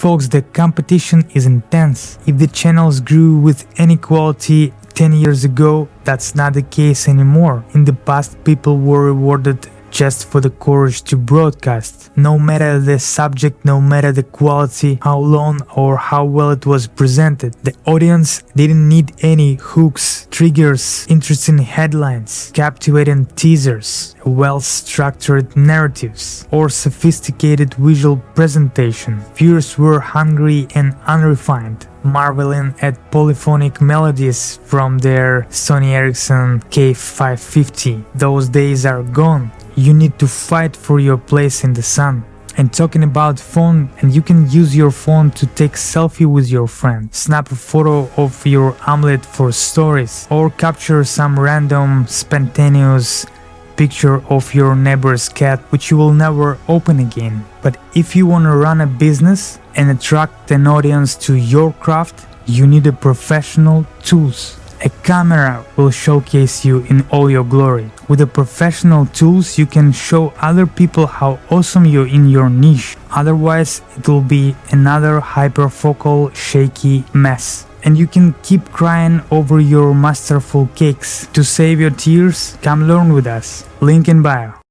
Folks, the competition is intense. If the channels grew with any quality 10 years ago, that's not the case anymore. In the past, people were rewarded just for the courage to broadcast. No matter the subject, no matter the quality, how long or how well it was presented. The audience didn't need any hooks, triggers, interesting headlines, captivating teasers, well-structured narratives, or sophisticated visual presentation. Viewers were hungry and unrefined, marveling at polyphonic melodies from their Sony Ericsson K550. Those days are gone. You need to fight for your place in the sun. And talking about phone, and you can use your phone to take selfie with your friend, snap a photo of your omelette for stories, or capture some random spontaneous picture of your neighbor's cat which you will never open again. But if you want to run a business and attract an audience to your craft, you need a professional tools. A camera will showcase you in all your glory. With the professional tools, you can show other people how awesome you're in your niche. Otherwise, it will be another hyperfocal, shaky mess. And you can keep crying over your masterful cakes. To save your tears, come learn with us. Link in bio.